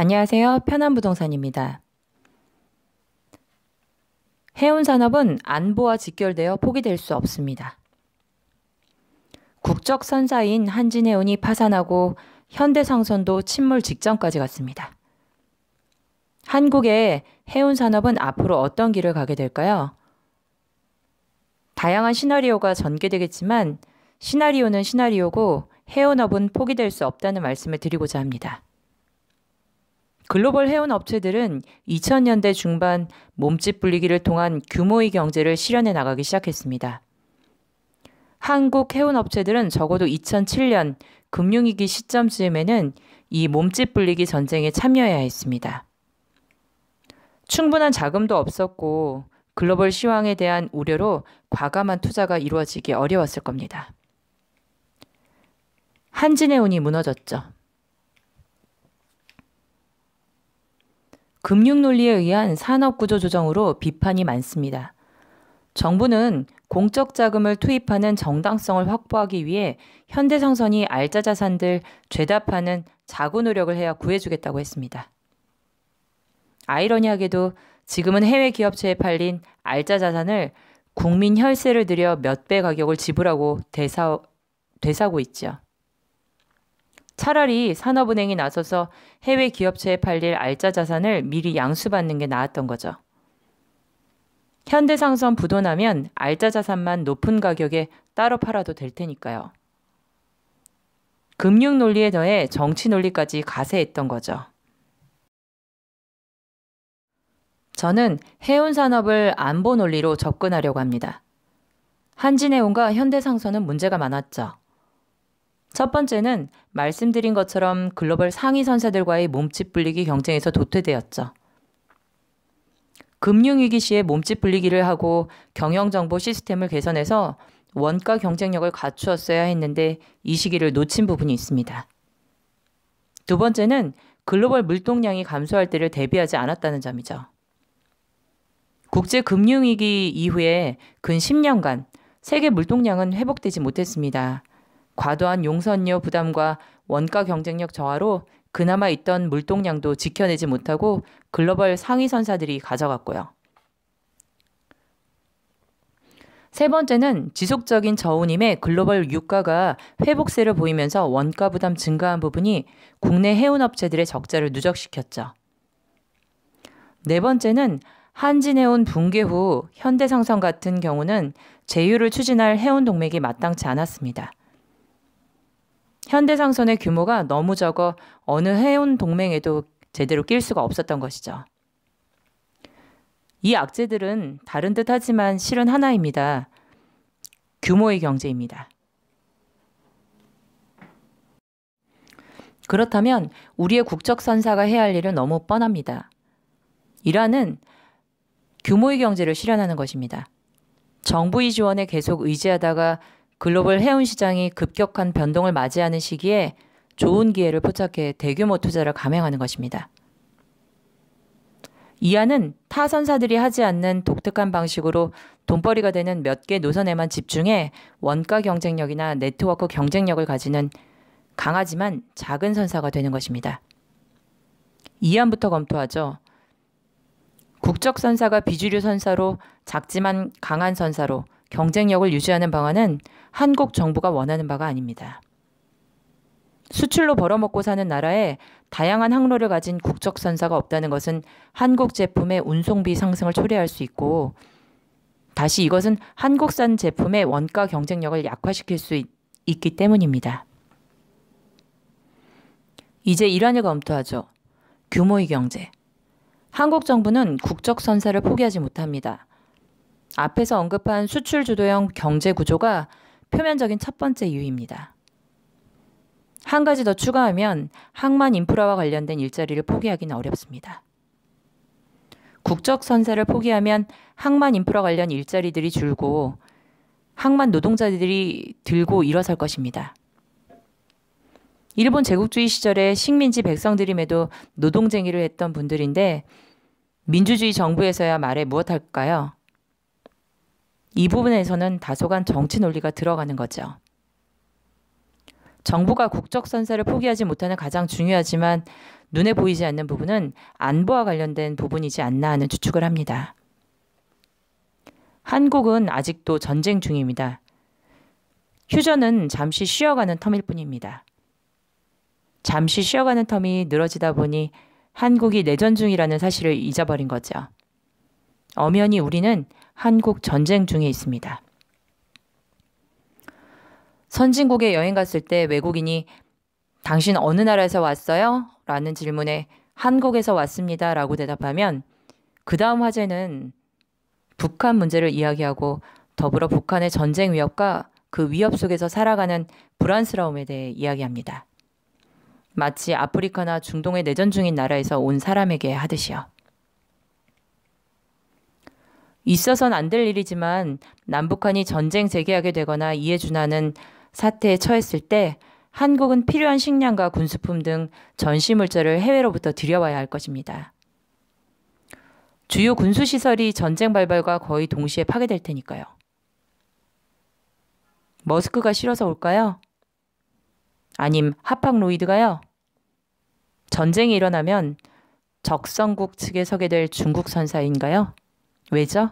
안녕하세요. 편안부동산입니다. 해운산업은 안보와 직결되어 포기될 수 없습니다. 국적선사인 한진해운이 파산하고 현대상선도 침몰 직전까지 갔습니다. 한국의 해운산업은 앞으로 어떤 길을 가게 될까요? 다양한 시나리오가 전개되겠지만 시나리오는 시나리오고 해운업은 포기될 수 없다는 말씀을 드리고자 합니다. 글로벌 해운 업체들은 2000년대 중반 몸집 불리기를 통한 규모의 경제를 실현해 나가기 시작했습니다. 한국 해운 업체들은 적어도 2007년 금융위기 시점쯤에는 이 몸집 불리기 전쟁에 참여해야 했습니다. 충분한 자금도 없었고 글로벌 시황에 대한 우려로 과감한 투자가 이루어지기 어려웠을 겁니다. 한진해운이 무너졌죠. 금융논리에 의한 산업구조 조정으로 비판이 많습니다. 정부는 공적 자금을 투입하는 정당성을 확보하기 위해 현대상선이 알짜 자산들 죄다 파는 자구 노력을 해야 구해주겠다고 했습니다. 아이러니하게도 지금은 해외 기업체에 팔린 알짜 자산을 국민 혈세를 들여 몇 배 가격을 지불하고 되사고 있죠. 차라리 산업은행이 나서서 해외 기업체에 팔릴 알짜 자산을 미리 양수받는 게 나았던 거죠. 현대상선 부도나면 알짜 자산만 높은 가격에 따로 팔아도 될 테니까요. 금융 논리에 더해 정치 논리까지 가세했던 거죠. 저는 해운산업을 안보 논리로 접근하려고 합니다. 한진해운과 현대상선은 문제가 많았죠. 첫 번째는 말씀드린 것처럼 글로벌 상위 선사들과의 몸집 불리기 경쟁에서 도태되었죠. 금융위기 시에 몸집 불리기를 하고 경영정보 시스템을 개선해서 원가 경쟁력을 갖추었어야 했는데 이 시기를 놓친 부분이 있습니다. 두 번째는 글로벌 물동량이 감소할 때를 대비하지 않았다는 점이죠. 국제금융위기 이후에 근 10년간 세계 물동량은 회복되지 못했습니다. 과도한 용선료 부담과 원가 경쟁력 저하로 그나마 있던 물동량도 지켜내지 못하고 글로벌 상위 선사들이 가져갔고요. 세 번째는 지속적인 저운임에 글로벌 유가가 회복세를 보이면서 원가 부담 증가한 부분이 국내 해운업체들의 적자를 누적시켰죠. 네 번째는 한진해운 붕괴 후 현대상선 같은 경우는 제휴를 추진할 해운동맥이 마땅치 않았습니다. 현대상선의 규모가 너무 적어 어느 해운 동맹에도 제대로 낄 수가 없었던 것이죠. 이 악재들은 다른 듯 하지만 실은 하나입니다. 규모의 경제입니다. 그렇다면 우리의 국적선사가 해야 할 일은 너무 뻔합니다. 이란은 규모의 경제를 실현하는 것입니다. 정부의 지원에 계속 의지하다가 글로벌 해운 시장이 급격한 변동을 맞이하는 시기에 좋은 기회를 포착해 대규모 투자를 감행하는 것입니다. 이안은 타 선사들이 하지 않는 독특한 방식으로 돈벌이가 되는 몇 개 노선에만 집중해 원가 경쟁력이나 네트워크 경쟁력을 가지는 강하지만 작은 선사가 되는 것입니다. 이안부터 검토하죠. 국적 선사가 비주류 선사로 작지만 강한 선사로 경쟁력을 유지하는 방안은 한국 정부가 원하는 바가 아닙니다. 수출로 벌어먹고 사는 나라에 다양한 항로를 가진 국적 선사가 없다는 것은 한국 제품의 운송비 상승을 초래할 수 있고 다시 이것은 한국산 제품의 원가 경쟁력을 약화시킬 수 있기 때문입니다. 이제 이란을 검토하죠. 규모의 경제. 한국 정부는 국적 선사를 포기하지 못합니다. 앞에서 언급한 수출 주도형 경제 구조가 표면적인 첫 번째 이유입니다. 한 가지 더 추가하면 항만 인프라와 관련된 일자리를 포기하기는 어렵습니다. 국적 선사를 포기하면 항만 인프라 관련 일자리들이 줄고 항만 노동자들이 들고 일어설 것입니다. 일본 제국주의 시절에 식민지 백성들임에도 노동쟁이를 했던 분들인데 민주주의 정부에서야 말해 무엇할까요? 이 부분에서는 다소간 정치 논리가 들어가는 거죠. 정부가 국적선사를 포기하지 못하는 가장 중요하지만 눈에 보이지 않는 부분은 안보와 관련된 부분이지 않나 하는 추측을 합니다. 한국은 아직도 전쟁 중입니다. 휴전은 잠시 쉬어가는 텀일 뿐입니다. 잠시 쉬어가는 텀이 늘어지다 보니 한국이 내전 중이라는 사실을 잊어버린 거죠. 엄연히 우리는 한국 전쟁 중에 있습니다. 선진국에 여행 갔을 때 외국인이 당신 어느 나라에서 왔어요? 라는 질문에 한국에서 왔습니다. 라고 대답하면 그 다음 화제는 북한 문제를 이야기하고 더불어 북한의 전쟁 위협과 그 위협 속에서 살아가는 불안스러움에 대해 이야기합니다. 마치 아프리카나 중동의 내전 중인 나라에서 온 사람에게 하듯이요. 있어선 안 될 일이지만 남북한이 전쟁 재개하게 되거나 이에 준하는 사태에 처했을 때 한국은 필요한 식량과 군수품 등 전시물자를 해외로부터 들여와야 할 것입니다. 주요 군수시설이 전쟁 발발과 거의 동시에 파괴될 테니까요. 머스크가 싫어서 올까요? 아님 하팍로이드가요? 전쟁이 일어나면 적성국 측에 서게 될 중국 선사인가요? 왜죠?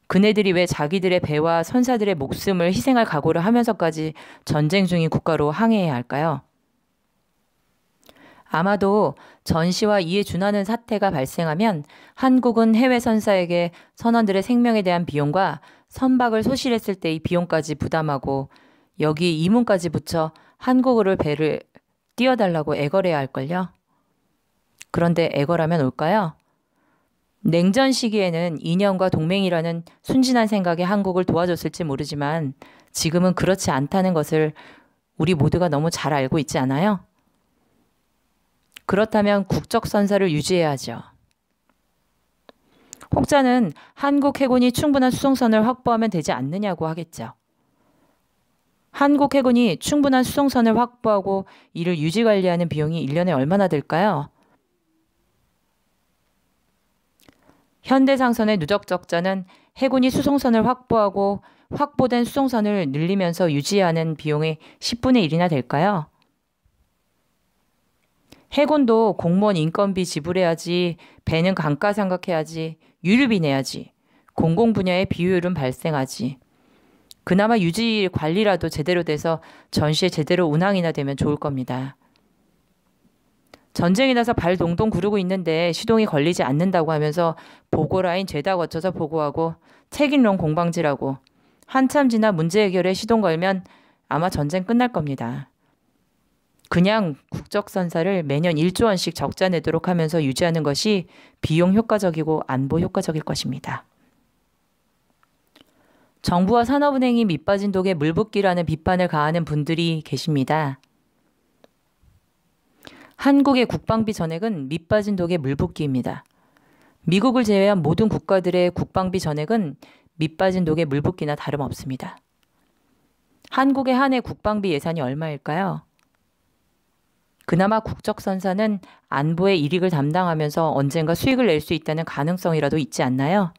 그네들이 왜 자기들의 배와 선사들의 목숨을 희생할 각오를 하면서까지 전쟁 중인 국가로 항해해야 할까요? 아마도 전시와 이에 준하는 사태가 발생하면 한국은 해외 선사에게 선원들의 생명에 대한 비용과 선박을 소실했을 때의 비용까지 부담하고 여기 이문까지 붙여 한국으로 배를 띄워달라고 애걸해야 할걸요? 그런데 애걸하면 올까요? 냉전 시기에는 인연과 동맹이라는 순진한 생각에 한국을 도와줬을지 모르지만 지금은 그렇지 않다는 것을 우리 모두가 너무 잘 알고 있지 않아요? 그렇다면 국적선사를 유지해야 하죠. 혹자는 한국 해군이 충분한 수송선을 확보하면 되지 않느냐고 하겠죠. 한국 해군이 충분한 수송선을 확보하고 이를 유지관리하는 비용이 1년에 얼마나 들까요? 현대상선의 누적 적자는 해군이 수송선을 확보하고 확보된 수송선을 늘리면서 유지하는 비용의 10분의 1이나 될까요? 해군도 공무원 인건비 지불해야지, 배는 감가상각해야지, 유류비 내야지, 공공분야의 비효율은 발생하지. 그나마 유지 관리라도 제대로 돼서 전시에 제대로 운항이나 되면 좋을 겁니다. 전쟁이 나서 발 동동 구르고 있는데 시동이 걸리지 않는다고 하면서 보고라인 죄다 거쳐서 보고하고 책임론 공방지라고 한참 지나 문제 해결에 시동 걸면 아마 전쟁 끝날 겁니다. 그냥 국적선사를 매년 1조 원씩 적자 내도록 하면서 유지하는 것이 비용 효과적이고 안보 효과적일 것입니다. 정부와 산업은행이 밑빠진 독에 물 붓기라는 비판을 가하는 분들이 계십니다. 한국의 국방비 전액은 밑빠진 독에 물 붓기입니다. 미국을 제외한 모든 국가들의 국방비 전액은 밑빠진 독에 물 붓기나 다름없습니다. 한국의 한 해 국방비 예산이 얼마일까요? 그나마 국적선사는 안보의 이익을 담당하면서 언젠가 수익을 낼 수 있다는 가능성이라도 있지 않나요?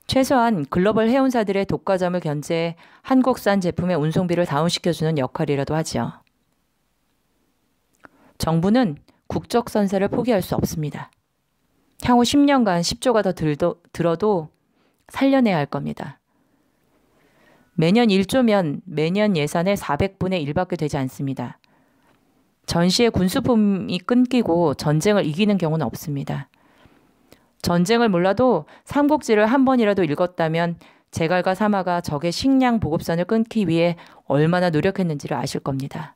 최소한 글로벌 해운사들의 독과점을 견제해 한국산 제품의 운송비를 다운시켜주는 역할이라도 하지요. 정부는 국적선사를 포기할 수 없습니다. 향후 10년간 10조가 더 들어도 살려내야 할 겁니다. 매년 1조면 매년 예산의 400분의 1밖에 되지 않습니다. 전시의 군수품이 끊기고 전쟁을 이기는 경우는 없습니다. 전쟁을 몰라도 삼국지를 한 번이라도 읽었다면 제갈과 사마가 적의 식량 보급선을 끊기 위해 얼마나 노력했는지를 아실 겁니다.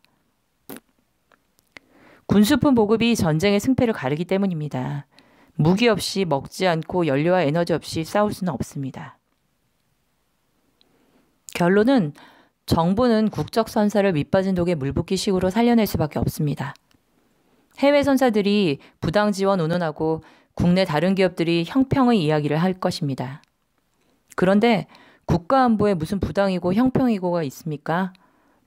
군수품 보급이 전쟁의 승패를 가르기 때문입니다. 무기 없이 먹지 않고 연료와 에너지 없이 싸울 수는 없습니다. 결론은 정부는 국적선사를 밑빠진 독에 물 붓기 식으로 살려낼 수밖에 없습니다. 해외 선사들이 부당 지원 운운하고 국내 다른 기업들이 형평의 이야기를 할 것입니다. 그런데 국가안보에 무슨 부당이고 형평이고가 있습니까?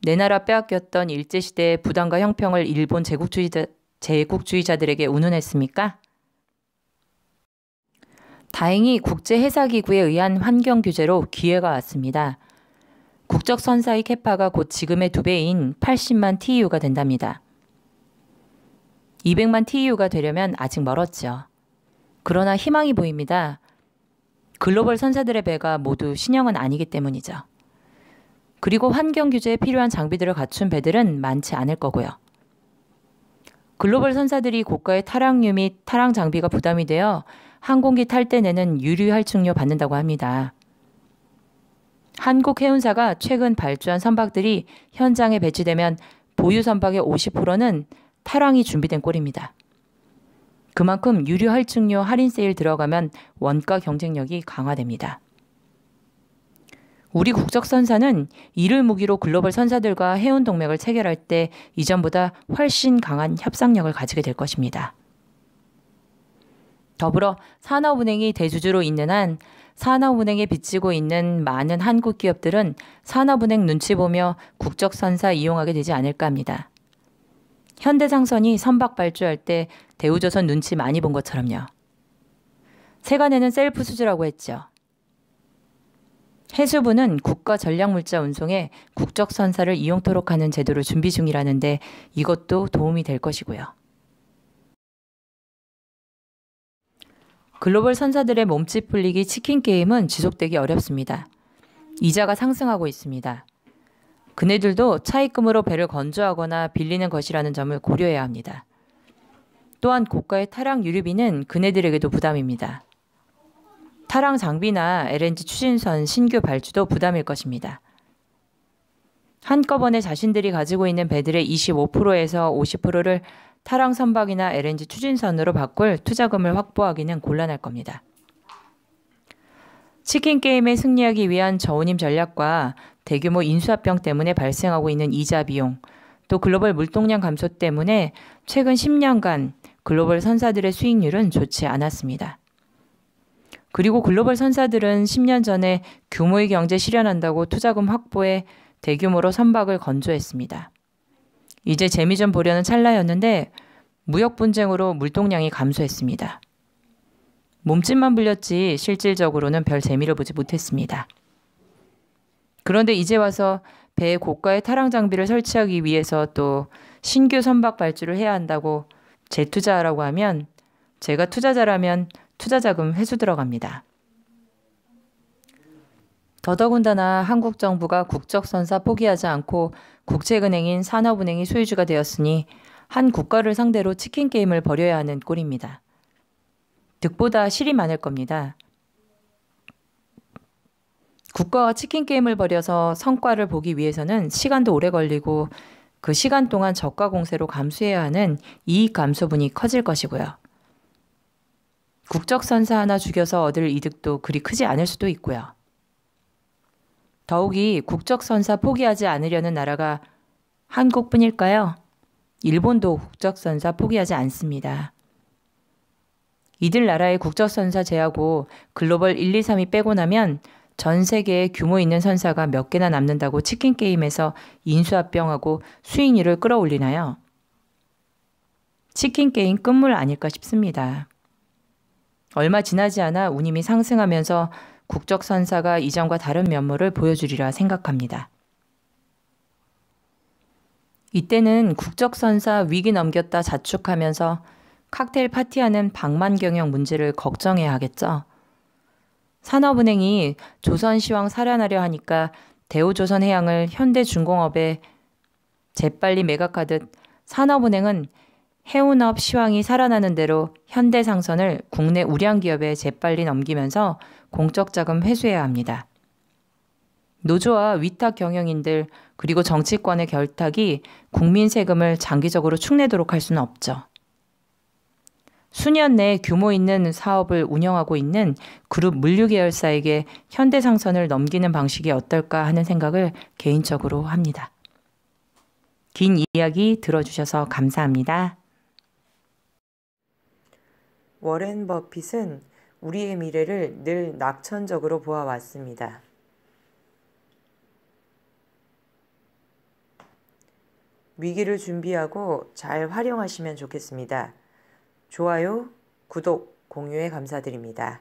내 나라 빼앗겼던 일제시대의 부당과 형평을 일본 제국주의자들에게 운운했습니까? 다행히 국제해사기구에 의한 환경규제로 기회가 왔습니다. 국적 선사의 캐파가 곧 지금의 2배인 80만 TEU가 된답니다. 200만 TEU가 되려면 아직 멀었죠. 그러나 희망이 보입니다. 글로벌 선사들의 배가 모두 신형은 아니기 때문이죠. 그리고 환경 규제에 필요한 장비들을 갖춘 배들은 많지 않을 거고요. 글로벌 선사들이 고가의 타랑유 및 타랑 장비가 부담이 되어 항공기 탈 때 내는 유류 할증료 받는다고 합니다. 한국 해운사가 최근 발주한 선박들이 현장에 배치되면 보유 선박의 50%는 타랑이 준비된 꼴입니다. 그만큼 유류 할증료 할인 세일 들어가면 원가 경쟁력이 강화됩니다. 우리 국적 선사는 이를 무기로 글로벌 선사들과 해운 동맹을 체결할 때 이전보다 훨씬 강한 협상력을 가지게 될 것입니다. 더불어 산업은행이 대주주로 있는 한 산업은행에 빚지고 있는 많은 한국 기업들은 산업은행 눈치 보며 국적 선사 이용하게 되지 않을까 합니다. 현대상선이 선박 발주할 때 대우조선 눈치 많이 본 것처럼요. 세관에는 셀프 수주라고 했죠. 해수부는 국가 전략물자 운송에 국적 선사를 이용토록 하는 제도를 준비 중이라는데 이것도 도움이 될 것이고요. 글로벌 선사들의 몸집 풀리기 치킨 게임은 지속되기 어렵습니다. 이자가 상승하고 있습니다. 그네들도 차입금으로 배를 건조하거나 빌리는 것이라는 점을 고려해야 합니다. 또한 고가의 타랑 유류비는 그네들에게도 부담입니다. 타랑 장비나 LNG 추진선 신규 발주도 부담일 것입니다. 한꺼번에 자신들이 가지고 있는 배들의 25%에서 50%를 타랑 선박이나 LNG 추진선으로 바꿀 투자금을 확보하기는 곤란할 겁니다. 치킨 게임에 승리하기 위한 저운임 전략과 대규모 인수합병 때문에 발생하고 있는 이자 비용, 또 글로벌 물동량 감소 때문에 최근 10년간 글로벌 선사들의 수익률은 좋지 않았습니다. 그리고 글로벌 선사들은 10년 전에 규모의 경제 실현한다고 투자금 확보에 대규모로 선박을 건조했습니다. 이제 재미 좀 보려는 찰나였는데 무역 분쟁으로 물동량이 감소했습니다. 몸집만 불렸지 실질적으로는 별 재미를 보지 못했습니다. 그런데 이제 와서 배에 고가의 타랑 장비를 설치하기 위해서 또 신규 선박 발주를 해야 한다고 재투자하라고 하면 제가 투자자라면 투자자금 회수 들어갑니다. 더더군다나 한국 정부가 국적선사 포기하지 않고 국책은행인 산업은행이 소유주가 되었으니 한 국가를 상대로 치킨 게임을 벌여야 하는 꼴입니다. 득보다 실이 많을 겁니다. 국가와 치킨 게임을 벌여서 성과를 보기 위해서는 시간도 오래 걸리고 그 시간 동안 저가 공세로 감수해야 하는 이익 감소분이 커질 것이고요. 국적선사 하나 죽여서 얻을 이득도 그리 크지 않을 수도 있고요. 더욱이 국적선사 포기하지 않으려는 나라가 한국뿐일까요? 일본도 국적선사 포기하지 않습니다. 이들 나라의 국적선사 제하고 글로벌 1, 2, 3위 빼고 나면 전 세계에 규모 있는 선사가 몇 개나 남는다고 치킨 게임에서 인수합병하고 수익률을 끌어올리나요? 치킨 게임 끝물 아닐까 싶습니다. 얼마 지나지 않아 운임이 상승하면서 국적선사가 이전과 다른 면모를 보여주리라 생각합니다. 이때는 국적선사 위기 넘겼다 자축하면서 칵테일 파티하는 방만경영 문제를 걱정해야 하겠죠. 산업은행이 조선시황 살아나려 하니까 대우조선해양을 현대중공업에 재빨리 매각하듯 산업은행은 해운업 시황이 살아나는 대로 현대상선을 국내 우량기업에 재빨리 넘기면서 공적자금 회수해야 합니다. 노조와 위탁 경영인들 그리고 정치권의 결탁이 국민 세금을 장기적으로 축내도록 할 수는 없죠. 수년 내에 규모 있는 사업을 운영하고 있는 그룹 물류 계열사에게 현대상선을 넘기는 방식이 어떨까 하는 생각을 개인적으로 합니다. 긴 이야기 들어주셔서 감사합니다. 워렌 버핏은 우리의 미래를 늘 낙천적으로 보아왔습니다. 위기를 준비하고 잘 활용하시면 좋겠습니다. 좋아요, 구독, 공유에 감사드립니다.